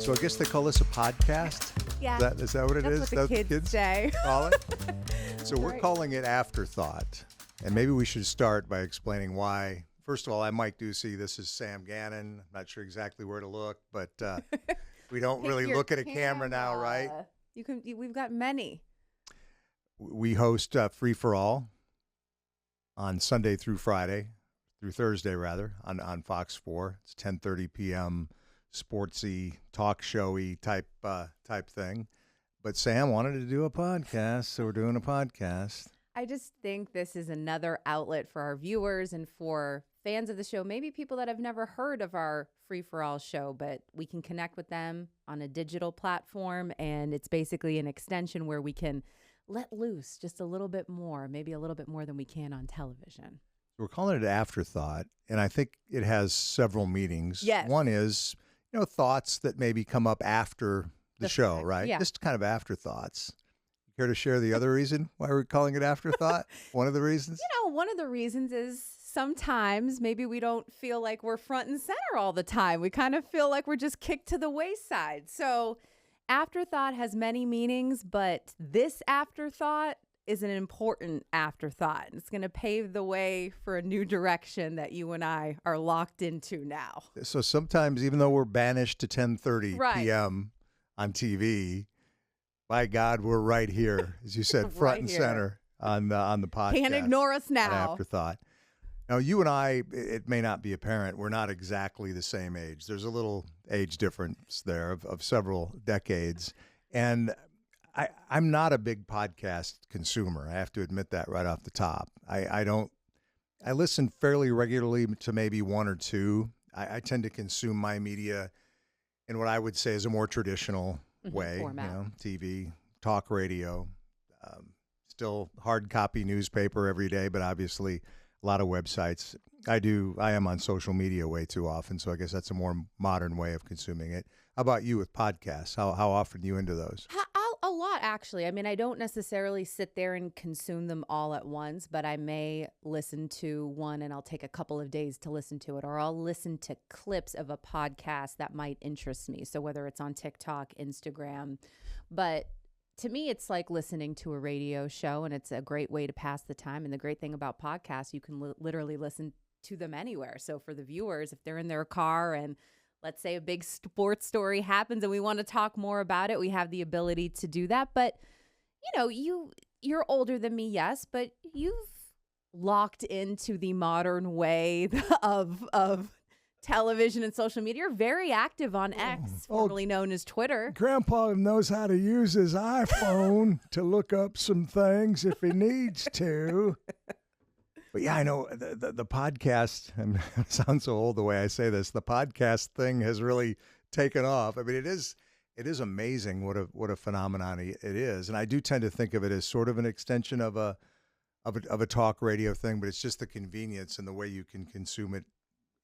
So I guess they call this a podcast? Yeah. Is that what it is? That's what the kids say. Call it? So we're right. calling it Afterthought. And maybe we should start by explaining why. First of all, I'm Mike Doocy. This is Sam Gannon. I'm not sure exactly where to look, but we don't Pick really your look at a camera now, right? We've got many. We host Free for All on Sunday through Thursday rather, on Fox 4. It's 10:30 p.m. sportsy, talk showy type thing. But Sam wanted to do a podcast, so we're doing a podcast. I just think this is another outlet for our viewers and for fans of the show, maybe people that have never heard of our Free for All show, but we can connect with them on a digital platform, and it's basically an extension where we can let loose just a little bit more, maybe a little bit more than we can on television. We're calling it Afterthought, and I think it has several meanings. Yes. One is, thoughts that maybe come up after the show, fact, right? yeah. Just kind of afterthoughts. Care to share the other reason why we're calling it Afterthought? One of the reasons? One of the reasons is sometimes maybe we don't feel like we're front and center all the time. We kind of feel like we're just kicked to the wayside. So Afterthought has many meanings, but this afterthought is an important afterthought. It's going to pave the way for a new direction that you and I are locked into now. So sometimes, even though we're banished to 10:30 Right. p.m. on TV, by God, we're right here, as you said, front Right and here. center on the podcast. Can't ignore us on now. Afterthought. Now, you and I, it may not be apparent, we're not exactly the same age. There's a little age difference there of several decades. And I'm not a big podcast consumer. I have to admit that right off the top. I listen fairly regularly to maybe one or two. I tend to consume my media in what I would say is a more traditional way, format. TV, talk radio, still hard copy newspaper every day, but obviously a lot of websites. I am on social media way too often, so I guess that's a more modern way of consuming it. How about you with podcasts? How often are you into those? A lot, actually. I mean, I don't necessarily sit there and consume them all at once, but I may listen to one and I'll take a couple of days to listen to it, or I'll listen to clips of a podcast that might interest me. So whether it's on TikTok, Instagram, but to me, it's like listening to a radio show, and it's a great way to pass the time. And the great thing about podcasts, you can literally listen to them anywhere. So for the viewers, if they're in their car and let's say a big sports story happens and we want to talk more about it, we have the ability to do that. But, you're older than me, yes, but you've locked into the modern way of television and social media. You're very active on X, formerly known as Twitter. Grandpa knows how to use his iPhone to look up some things if he needs to. But yeah, I know the podcast, it sounds so old the way I say this, the podcast thing has really taken off. I mean, it is amazing what a phenomenon it is. And I do tend to think of it as sort of an extension of a talk radio thing, but it's just the convenience and the way you can consume it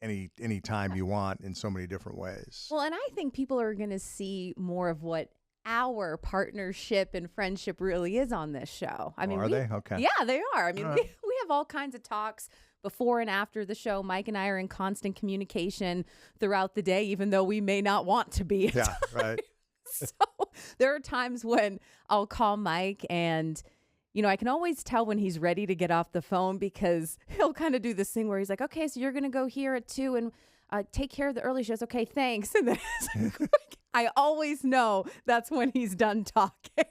any time you want in so many different ways. Well, and I think people are going to see more of what our partnership and friendship really is on this show. I mean, are they? Okay. Yeah, they are. I mean, All we right. have all kinds of talks before and after the show. Mike and I are in constant communication throughout the day, even though we may not want to be. Yeah, right. So there are times when I'll call Mike and, I can always tell when he's ready to get off the phone, because he'll kind of do this thing where he's like, okay, so you're going to go here at 2 and take care of the early shows. Okay, thanks. And then it's like, I always know that's when he's done talking.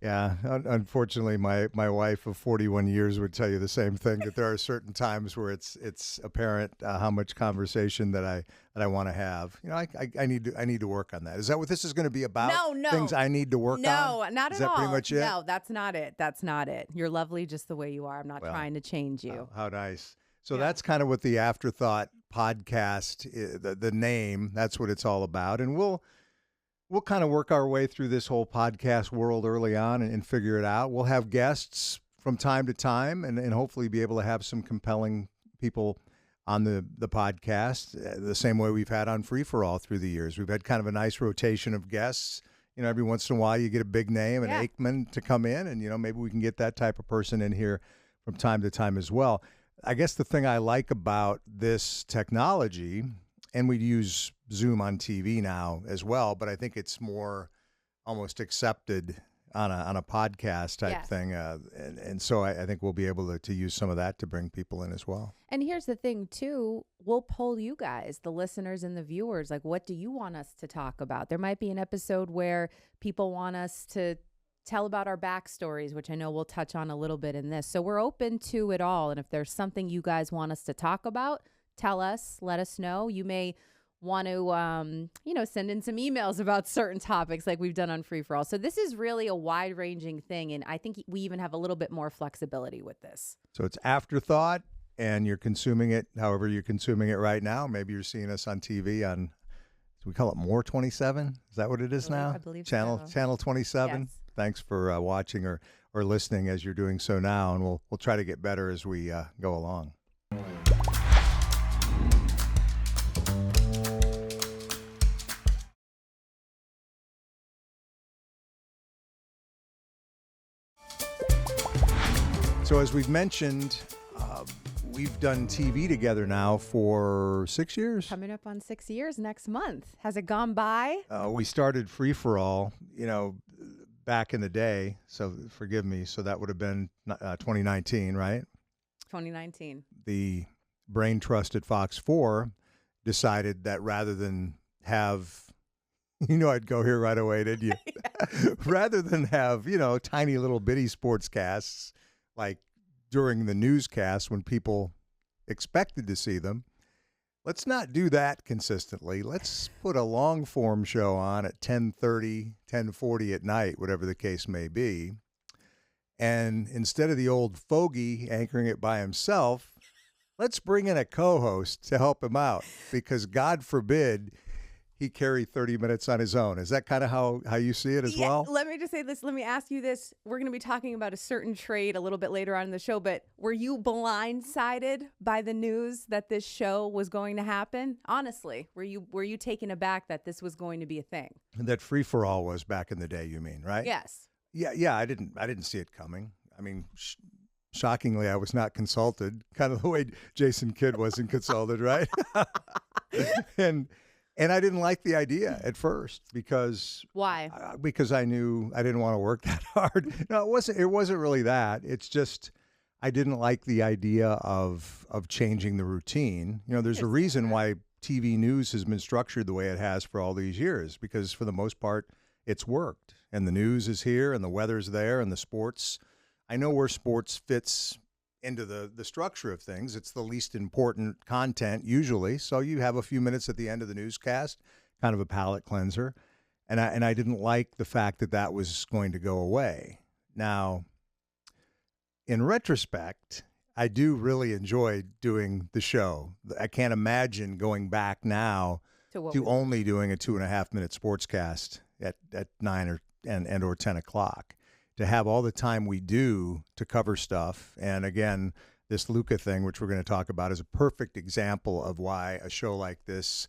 Yeah. Unfortunately, my wife of 41 years would tell you the same thing, that there are certain times where it's apparent how much conversation that I want to have. I need to work on that. Is that what this is going to be about? No. Things I need to work on? No, not is at all. Is that pretty much it? No, that's not it. That's not it. You're lovely just the way you are. I'm not trying to change you. How nice. So Yeah. that's kind of what the Afterthought podcast, the name, that's what it's all about. And we'll kind of work our way through this whole podcast world early on and figure it out. We'll have guests from time to time and hopefully be able to have some compelling people on the podcast, the same way we've had on Free for All through the years. We've had kind of a nice rotation of guests. Every once in a while you get a big name, an Aikman, to come in, and, maybe we can get that type of person in here from time to time as well. I guess the thing I like about this technology and we use Zoom on TV now as well, but I think it's more almost accepted on a podcast type thing. And so I think we'll be able to use some of that to bring people in as well. And here's the thing, too. We'll poll you guys, the listeners and the viewers. Like, what do you want us to talk about? There might be an episode where people want us to tell about our backstories, which I know we'll touch on a little bit in this. So we're open to it all. And if there's something you guys want us to talk about, tell us, let us know. You may want to, send in some emails about certain topics like we've done on Free For All. So this is really a wide-ranging thing, and I think we even have a little bit more flexibility with this. So it's Afterthought, and you're consuming it however you're consuming it right now. Maybe you're seeing us on TV on, do we call it More 27? Is that what it is now? I believe Channel 27. Yes. Thanks for watching or listening as you're doing so now, and we'll try to get better as we go along. So as we've mentioned, we've done TV together now for 6 years. Coming up on 6 years next month. Has it gone by? We started Free For All, back in the day. So forgive me. So that would have been 2019, right? 2019. The brain trust at Fox 4 decided that rather than have, I'd go here right away, didn't you? Rather than have, tiny little bitty sportscasts like during the newscast when people expected to see them, let's not do that consistently. Let's put a long form show on at 10:30, 10:40 at night, whatever the case may be. And instead of the old fogey anchoring it by himself, let's bring in a co-host to help him out, because God forbid he carry 30 minutes on his own. Is that kind of how you see it as well? Let me just say this. Let me ask you this. We're going to be talking about a certain trade a little bit later on in the show, but were you blindsided by the news that this show was going to happen? Honestly, were you taken aback that this was going to be a thing? That Free For All was back in the day, you mean, right? Yes. Yeah, I didn't see it coming. I mean, shockingly, I was not consulted, kind of the way Jason Kidd wasn't consulted, right? And I didn't like the idea at first because why? Because I knew I didn't want to work that hard. No, it wasn't really that. It's just I didn't like the idea of changing the routine. There's a reason why TV news has been structured the way it has for all these years, because for the most part it's worked, and the news is here and the weather's there and the sports. I know where sports fits into the structure of things. It's the least important content usually. So you have a few minutes at the end of the newscast, kind of a palate cleanser. And I didn't like the fact that was going to go away. Now, in retrospect, I do really enjoy doing the show. I can't imagine going back now to only doing a 2.5-minute sportscast at 9 or 10 o'clock. To have all the time we do to cover stuff. And again, this Luka thing, which we're going to talk about, is a perfect example of why a show like this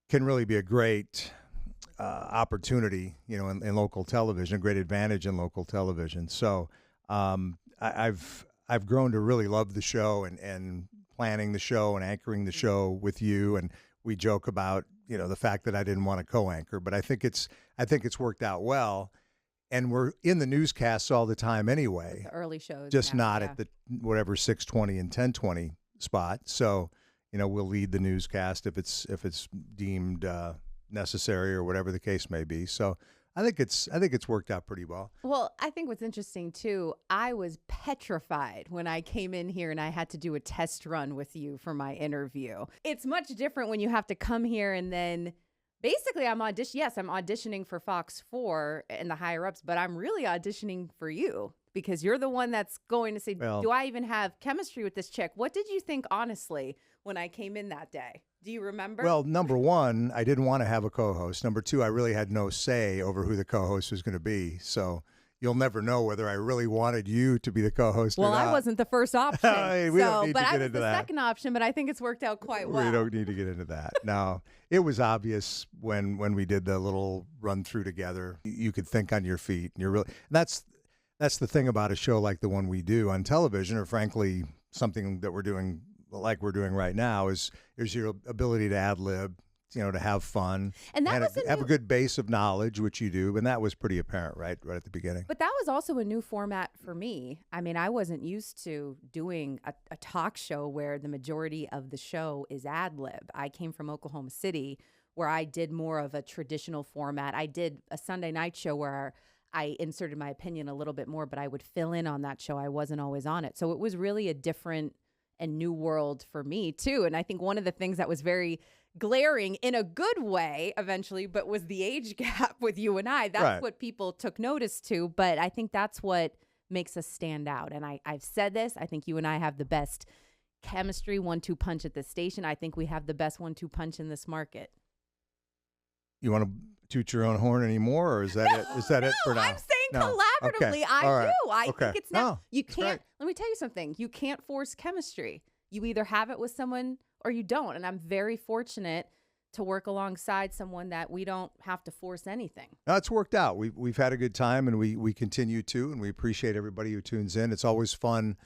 can really be a great opportunity, in local television, a great advantage in local television. So I've grown to really love the show and planning the show and anchoring the show with you. And we joke about, the fact that I didn't want to co-anchor, but I think it's worked out well. And we're in the newscasts all the time anyway. The early shows. Just not at the whatever 6:20 and 10:20 spot. So, we'll lead the newscast if it's deemed necessary or whatever the case may be. So I think it's worked out pretty well. Well, I think what's interesting too, I was petrified when I came in here and I had to do a test run with you for my interview. It's much different when you have to come here and then basically, I'm auditioning for Fox 4 and the higher ups, but I'm really auditioning for you because you're the one that's going to say, do I even have chemistry with this chick? What did you think, honestly, when I came in that day? Do you remember? Well, number one, I didn't want to have a co-host. Number two, I really had no say over who the co-host was going to be. So you'll never know whether I really wanted you to be the co-host or not. Well, I wasn't the first option. We don't need to get into that. But I was the second option, but I think it's worked out quite well. We don't need to get into that. No, it was obvious when we did the little run through together. You could think on your feet. And that's the thing about a show like the one we do on television, or frankly, something that we're doing like we're doing right now is your ability to ad lib, to have fun And that was have a good base of knowledge, which you do, and that was pretty apparent right at the beginning. But that was also a new format for me. I mean, I wasn't used to doing a talk show where the majority of the show is ad lib. I came from Oklahoma City, where I did more of a traditional format. I did a Sunday night show where I inserted my opinion a little bit more, but I would fill in on that show. I wasn't always on it. So it was really a different and new world for me too. And I think one of the things that was very glaring in a good way eventually, but was the age gap with you and I. That's right. What people took notice to. But I think that's what makes us stand out. And I've said this, I think you and I have the best chemistry 1-2 punch at this station. I think we have the best 1-2 punch in this market. You want to toot your own horn anymore, or is that it? Is that it for now? I'm saying collaboratively. Okay. I All right. do. I think it's now. You can't. right. Let me tell you something. You can't force chemistry. You either have it with someone or you don't. And I'm very fortunate to work alongside someone that we don't have to force anything. No, it's worked out. We've had a good time, and we continue to, and we appreciate everybody who tunes in. It's always fun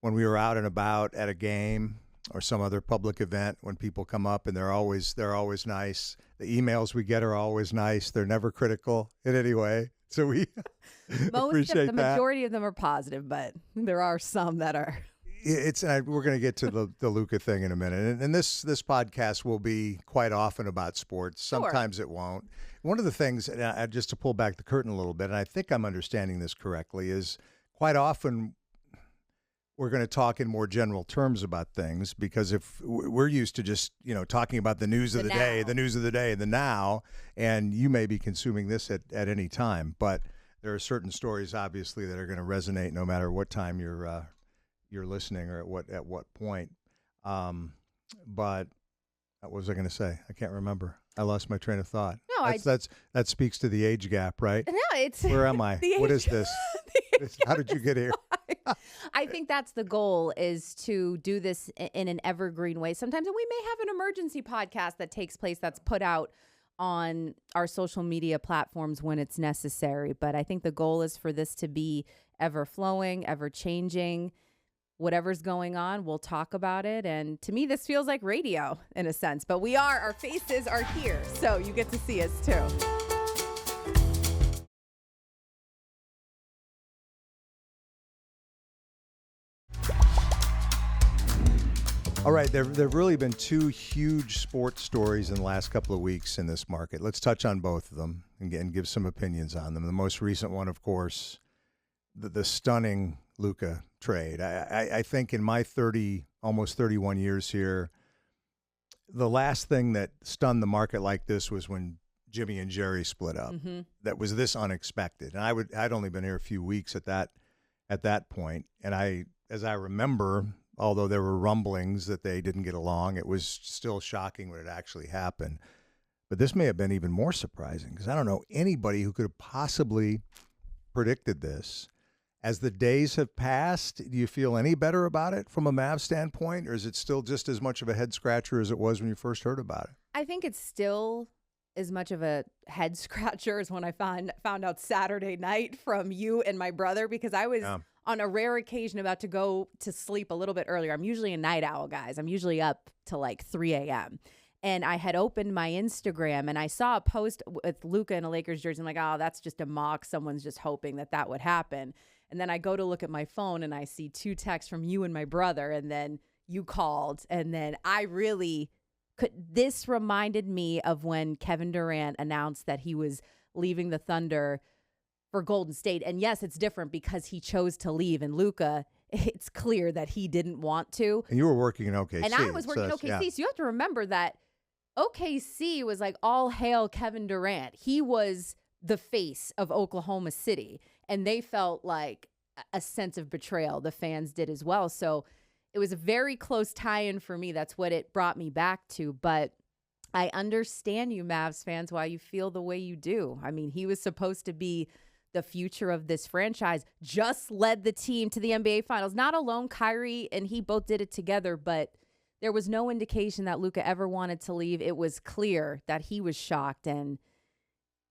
when we were out and about at a game or some other public event when people come up, and they're always nice. The emails we get are always nice. They're never critical in any way. So we appreciate the majority of them are positive, but there are some that are. We're going to get to the Luka thing in a minute, and this podcast will be quite often about sports. Sometimes it won't. One of the things, just to pull back the curtain a little bit, and I think I'm understanding this correctly, is quite often we're going to talk in more general terms about things, because if we're used to just talking about the news of the day, the now, and you may be consuming this at any time, but there are certain stories obviously that are going to resonate no matter what time you're listening or at what point. But what was I going to say? I can't remember. I lost my train of thought. No, that speaks to the age gap, right? No, it's where am I? What is this? How did you get here? I think that's the goal, is to do this in an evergreen way. Sometimes we may have an emergency podcast that takes place that's put out on our social media platforms when it's necessary. But I think the goal is for this to be ever flowing, ever changing. Whatever's going on, we'll talk about it. And to me, this feels like radio in a sense, but our faces are here. So you get to see us too. All right, there have really been two huge sports stories in the last couple of weeks in this market. Let's touch on both of them and give some opinions on them. The most recent one, of course, the stunning Luka trade. I think in my almost 31 years here, the last thing that stunned the market like this was when Jimmy and Jerry split up. Mm-hmm. That was this unexpected. And I'd only been here a few weeks at that point. And as I remember, although there were rumblings that they didn't get along, it was still shocking when it actually happened. But this may have been even more surprising, because I don't know anybody who could have possibly predicted this. As the days have passed, do you feel any better about it from a Mavs standpoint, or is it still just as much of a head scratcher as it was when you first heard about it? I think it's still as much of a head scratcher as when I found out Saturday night from you and my brother, because I was on a rare occasion about to go to sleep a little bit earlier. I'm usually a night owl, guys. I'm usually up to like 3 a.m. And I had opened my Instagram and I saw a post with Luka in a Lakers jersey. I'm like, oh, that's just a mock. Someone's just hoping that would happen. And then I go to look at my phone and I see 2 texts from you and my brother. And then you called. And then I really this reminded me of when Kevin Durant announced that he was leaving the Thunder for Golden State. And yes, it's different because he chose to leave. And Luka, it's clear that he didn't want to. And you were working in OKC. And I was working in OKC. Yeah. So you have to remember that OKC was like all hail Kevin Durant. He was the face of Oklahoma City. And they felt like a sense of betrayal. The fans did as well. So it was a very close tie-in for me. That's what it brought me back to. But I understand you Mavs fans, why you feel the way you do. I mean, he was supposed to be the future of this franchise, just led the team to the NBA Finals. Not alone, Kyrie and he both did it together, but there was no indication that Luka ever wanted to leave. It was clear that he was shocked, and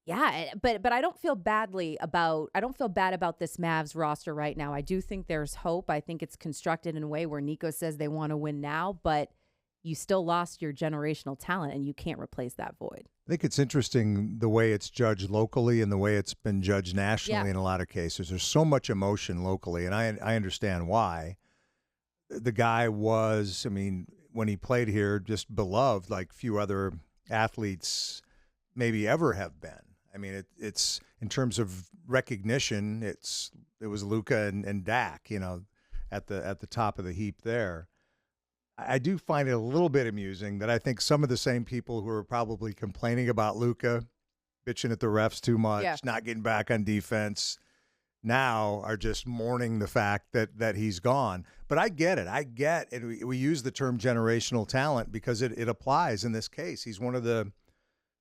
Yeah, but I don't feel bad about this Mavs roster right now. I do think there's hope. I think it's constructed in a way where Nico says they want to win now, but you still lost your generational talent and you can't replace that void. I think it's interesting the way it's judged locally and the way it's been judged nationally in a lot of cases. There's so much emotion locally, and I understand why. The guy was, when he played here, just beloved like few other athletes maybe ever have been. It's in terms of recognition, it was Luka and Dak, at the top of the heap there. I do find it a little bit amusing that I think some of the same people who are probably complaining about Luka, bitching at the refs too much, not getting back on defense, now are just mourning the fact that he's gone. But I get it. And we use the term generational talent because it applies in this case. He's one of the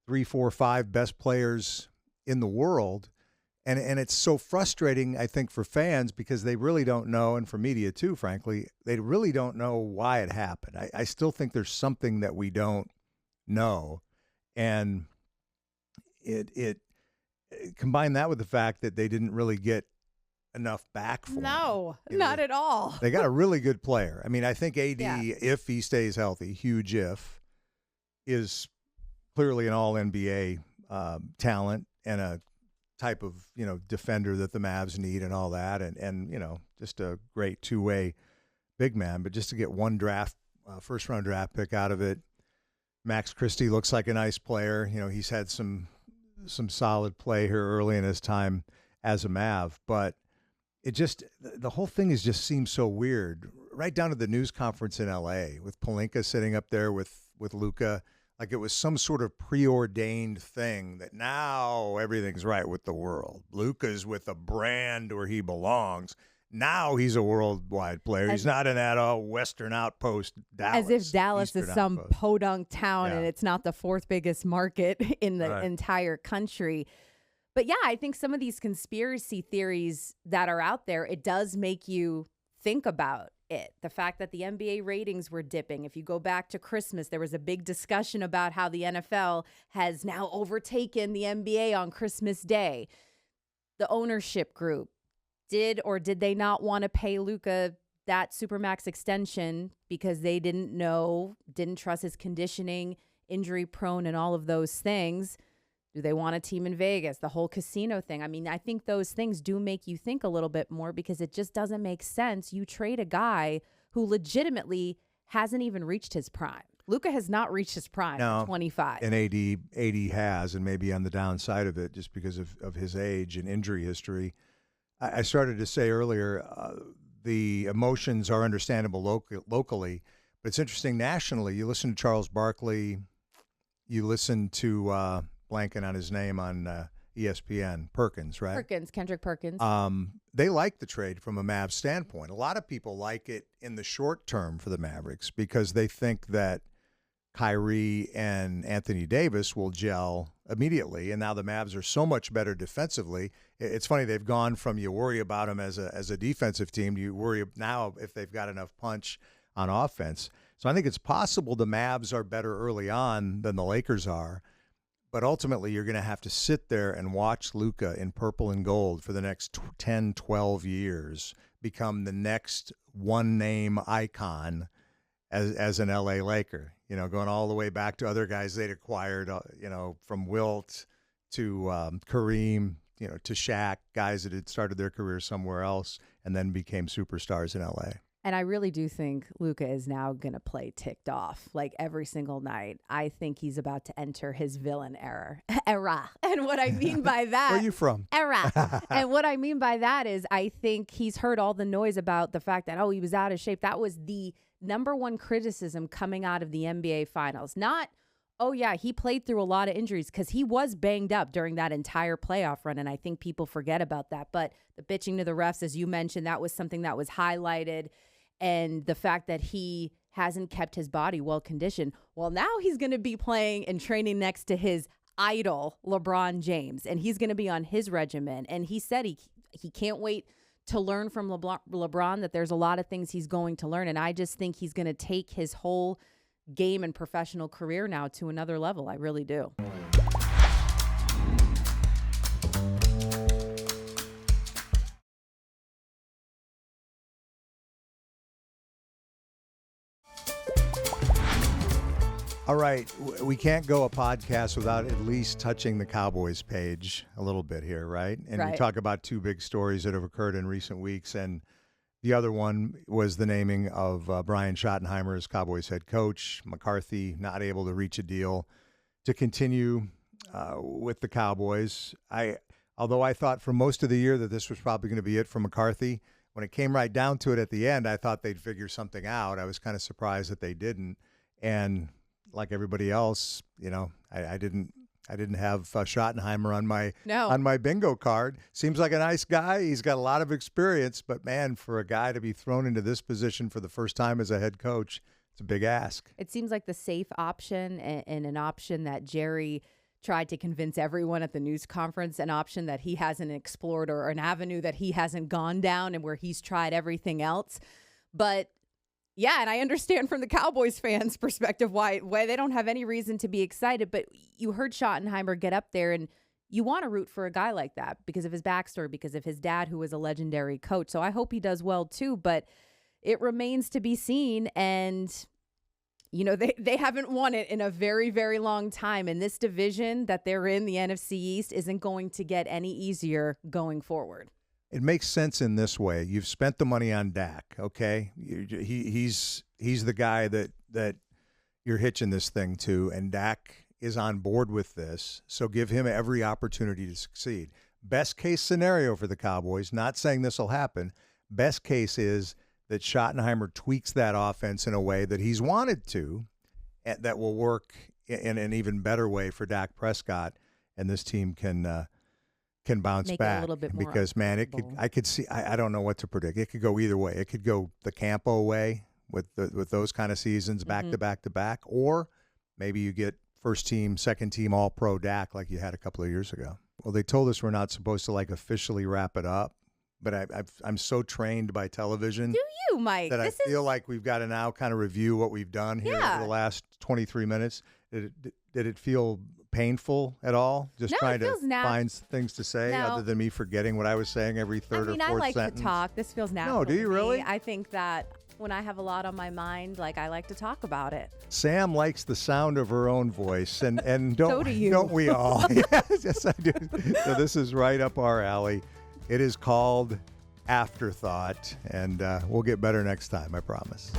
3, 4, 5 best players in the world. And it's so frustrating, I think, for fans because they really don't know, and for media too, frankly, they really don't know why it happened. I still think there's something that we don't know. And it combine that with the fact that they didn't really get enough back for him. No, not at all. They got a really good player. I think AD, if he stays healthy, huge if, is clearly an all-NBA talent and a type of, defender that the Mavs need and all that. And just a great two-way big man. But just to get one first-round draft pick out of it, Max Christie looks like a nice player. He's had some solid play here early in his time as a Mav. But the whole thing just seems so weird. Right down to the news conference in L.A. with Pelinka sitting up there with Luka. Like it was some sort of preordained thing that now everything's right with the world. Luka's with a brand where he belongs. Now he's a worldwide player. He's not in that Western outpost Dallas. As if Dallas Eastern is some outpost. podunk town and it's not the 4th biggest market in the entire country. But yeah, I think some of these conspiracy theories that are out there, it does make you think about it. The fact that the NBA ratings were dipping. If you go back to Christmas, there was a big discussion about how the NFL has now overtaken the NBA on Christmas Day. The ownership group, did they not want to pay Luka that Supermax extension because they didn't trust his conditioning, injury prone, and all of those things? Do they want a team in Vegas? The whole casino thing. I think those things do make you think a little bit more because it just doesn't make sense. You trade a guy who legitimately hasn't even reached his prime. Luka has not reached his prime at 25. And AD has, and maybe on the downside of it just because of his age and injury history. I started to say earlier, the emotions are understandable locally, but it's interesting nationally. You listen to Charles Barkley, you listen to blanking on his name on ESPN, Perkins, right? Kendrick Perkins. They like the trade from a Mavs standpoint. A lot of people like it in the short term for the Mavericks because they think that Kyrie and Anthony Davis will gel immediately. And now the Mavs are so much better defensively. It's funny, they've gone from you worry about them as a defensive team, you worry now if they've got enough punch on offense. So I think it's possible the Mavs are better early on than the Lakers are. But ultimately, you're going to have to sit there and watch Luka in purple and gold for the next 10, 12 years become the next one-name icon as an L.A. Laker, going all the way back to other guys they'd acquired, from Wilt to Kareem, to Shaq, guys that had started their career somewhere else and then became superstars in L.A. And I really do think Luka is now going to play ticked off like every single night. I think he's about to enter his villain era. And what I mean by that. Where are you from? Era. And what I mean by that is I think he's heard all the noise about the fact that, he was out of shape. That was the number one criticism coming out of the NBA Finals. Not, he played through a lot of injuries because he was banged up during that entire playoff run. And I think people forget about that. But the bitching to the refs, as you mentioned, that was something that was highlighted. And the fact that he hasn't kept his body well conditioned. Well, now he's going to be playing and training next to his idol, LeBron James, and he's going to be on his regimen. And he said he can't wait to learn from LeBron, that there's a lot of things he's going to learn. And I just think he's going to take his whole game and professional career now to another level. I really do. All right, we can't go a podcast without at least touching the Cowboys page a little bit here, right? And we Right. talk about two big stories that have occurred in recent weeks, and the other one was the naming of Brian Schottenheimer as Cowboys head coach. McCarthy not able to reach a deal to continue with the Cowboys. Although I thought for most of the year that this was probably going to be it for McCarthy, when it came right down to it at the end, I thought they'd figure something out. I was kind of surprised that they didn't, and like everybody else, I didn't have Schottenheimer on my bingo card. Seems like a nice guy. He's got a lot of experience, but man, for a guy to be thrown into this position for the first time as a head coach, it's a big ask. It seems like the safe option and an option that Jerry tried to convince everyone at the news conference, an option that he hasn't explored or an avenue that he hasn't gone down and where he's tried everything else. But yeah, and I understand from the Cowboys fans' perspective why they don't have any reason to be excited. But you heard Schottenheimer get up there, and you want to root for a guy like that because of his backstory, because of his dad, who was a legendary coach. So I hope he does well too. But it remains to be seen. And they haven't won it in a very, very long time. And this division that they're in, the NFC East, isn't going to get any easier going forward. It makes sense in this way. You've spent the money on Dak, okay? He's the guy that you're hitching this thing to, and Dak is on board with this, so give him every opportunity to succeed. Best case scenario for the Cowboys, not saying this will happen, best case is that Schottenheimer tweaks that offense in a way that he's wanted to, and that will work in an even better way for Dak Prescott, and this team can bounce Make back it a little bit more because man, I could see. I don't know what to predict. It could go either way. It could go the Campo way with those kind of seasons back to back to back, or maybe you get first team, second team All Pro Dak like you had a couple of years ago. Well, they told us we're not supposed to officially wrap it up, but I'm so trained by television. Do you, Mike? That I feel like we've got to now kind of review what we've done here over the last 23 minutes. Did it feel painful at all? Just trying to find things to say other than me forgetting what I was saying every third or fourth I like sentence. to talk. This feels natural. No, do you to me. really? I think that when I have a lot on my mind, I like to talk about it. Sam likes the sound of her own voice, and don't, So do you. Don't we all? Yes, I do. So this is right up our alley. It is called Afterthought, and we'll get better next time, I promise.